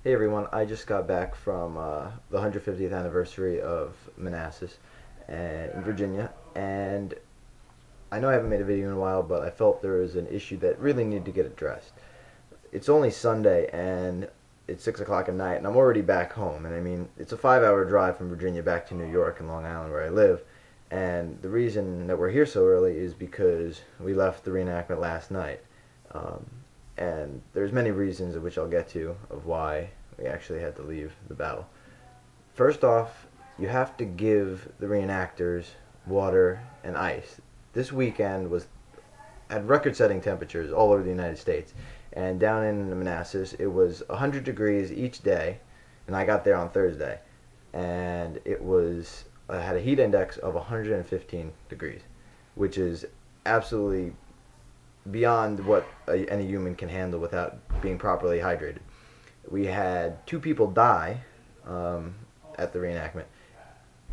Hey everyone, I just got back from the 150th anniversary of Manassas in Virginia, and I know I haven't made a video in a while, but I felt there was an issue that really needed to get addressed. It's only Sunday, and it's 6 o'clock at night, and I'm already back home, and I mean, it's a 5 hour drive from Virginia back to New York and Long Island where I live, and the reason that we're here so early is because we left the reenactment last night. Um, and there's many reasons of which I'll get to of why we actually had to leave the battle. First off, you have to give the reenactors water and ice. This weekend was had record-setting temperatures all over the United States, and down in Manassas it was 100 degrees each day, and I got there on Thursday, and it was had a heat index of 115 degrees, which is absolutely beyond what any human can handle without being properly hydrated. We had two people die at the reenactment,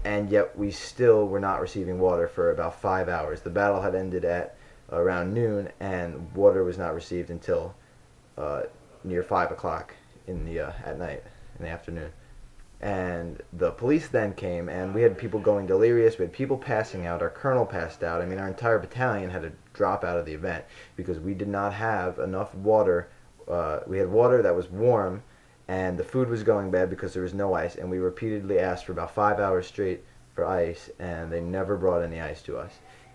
and yet we still were not receiving water for about 5 hours. The battle had ended at around noon, and water was not received until near 5 o'clock at night in the afternoon. And the police then came, and we had people going delirious. We had people passing out. Our colonel passed out. I mean, our entire battalion had to drop out of the event because we did not have enough water. We had water that was warm, and the food was going bad because there was no ice. And we repeatedly asked for about 5 hours straight for ice, and they never brought any ice to us.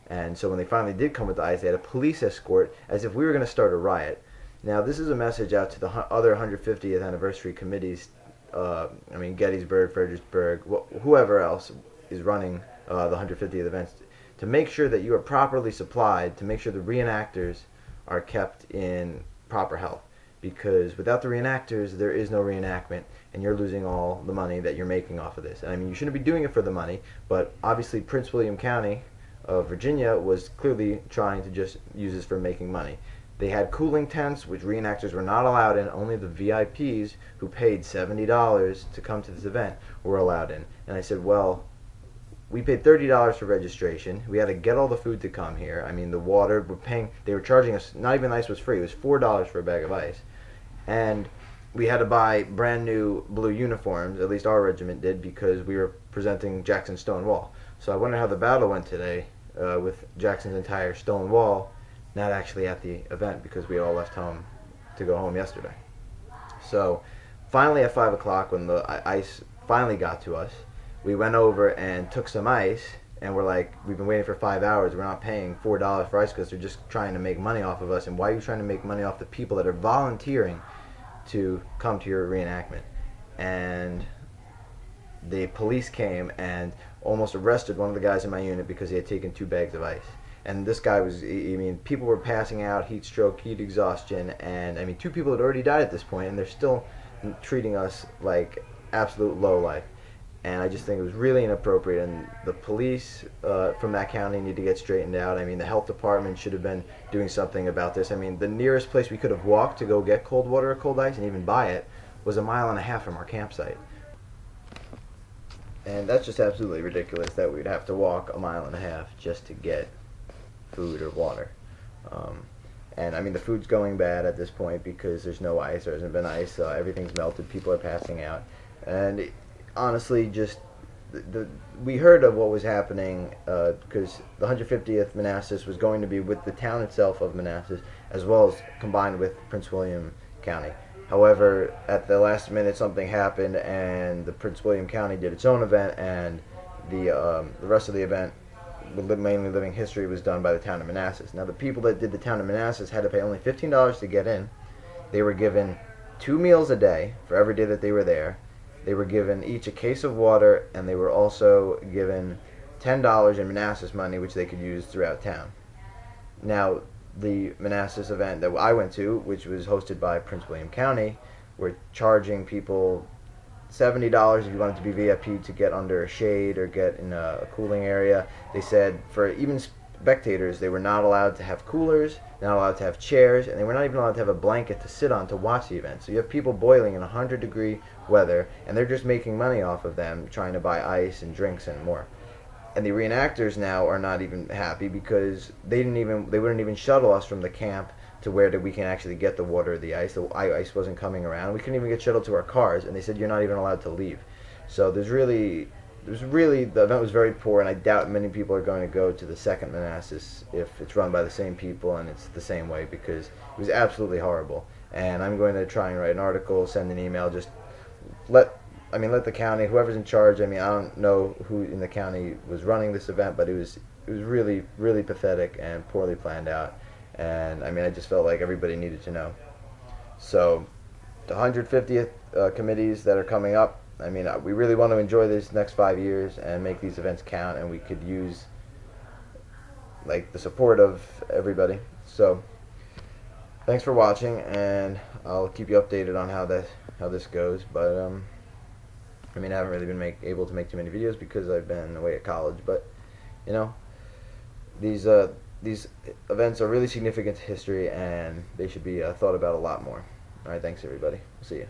And so when they finally did come with the ice, they had a police escort as if we were going to start a riot. Now, this is a message out to the other 150th anniversary committees. Gettysburg, Fredericksburg, whoever else is running the 150th events, to make sure that you are properly supplied, to make sure the reenactors are kept in proper health. Because without the reenactors, there is no reenactment, and you're losing all the money that you're making off of this. And I mean, you shouldn't be doing it for the money, but obviously Prince William County of Virginia was clearly trying to just use this for making money. They had cooling tents, which reenactors were not allowed in. Only the VIPs who paid $70 to come to this event were allowed in. And I said, well, we paid $30 for registration. We had to get all the food to come here. I mean, the water, they were charging us, not even ice was free. It was $4 for a bag of ice. And we had to buy brand new blue uniforms, at least our regiment did, because we were presenting Jackson's stone wall. So I wonder how the battle went today with Jackson's entire stone wall not actually at the event because we all left home to go home yesterday. So finally at 5 o'clock when the ice finally got to us, we went over and took some ice, and we're like, we've been waiting for 5 hours. We're not paying $4 for ice because they're just trying to make money off of us. And why are you trying to make money off the people that are volunteering to come to your reenactment? And the police came and almost arrested one of the guys in my unit because he had taken 2 bags of ice. And this guy people were passing out, heat stroke, heat exhaustion, and I mean, 2 people had already died at this point, and they're still treating us like absolute lowlife. And I just think it was really inappropriate, and the police from that county need to get straightened out. I mean, the health department should have been doing something about this. I mean, the nearest place we could have walked to go get cold water or cold ice and even buy it was 1.5 miles from our campsite. And that's just absolutely ridiculous that we'd have to walk 1.5 miles just to get food or water. And I mean, the food's going bad at this point because there's no ice. There hasn't been ice. Everything's melted. People are passing out. And honestly, just we heard of what was happening because the 150th Manassas was going to be with the town itself of Manassas as well as combined with Prince William County. However, at the last minute, something happened, and the Prince William County did its own event, and the rest of the event, mainly Living History, was done by the town of Manassas. Now, the people that did the town of Manassas had to pay only $15 to get in. They were given 2 meals a day for every day that they were there. They were given each a case of water, and they were also given $10 in Manassas money, which they could use throughout town. Now, the Manassas event that I went to, which was hosted by Prince William County, were charging people $70 if you wanted to be VIP to get under a shade or get in a cooling area. They said for even spectators, they were not allowed to have coolers, not allowed to have chairs, and they were not even allowed to have a blanket to sit on to watch the event. So you have people boiling in 100-degree weather, and they're just making money off of them, trying to buy ice and drinks and more. And the reenactors now are not even happy because they wouldn't even shuttle us from the camp to where that we can actually get the water or the ice. The ice wasn't coming around. We couldn't even get shuttled to our cars, and they said you're not even allowed to leave. So the event was very poor, and I doubt many people are going to go to the second Manassas if it's run by the same people and it's the same way, because it was absolutely horrible. And I'm going to try and write an article, send an email, just let the county, whoever's in charge. I mean, I don't know who in the county was running this event, but it was really, really pathetic and poorly planned out. And I mean, I just felt like everybody needed to know. So the 150th committees that are coming up, I mean, we really want to enjoy these next 5 years and make these events count, and we could use like the support of everybody. So thanks for watching, and I'll keep you updated on how this goes. But I mean, I haven't really been able to make too many videos because I've been away at college. But you know, these events are really significant to history, and they should be thought about a lot more. All right, thanks everybody. See ya.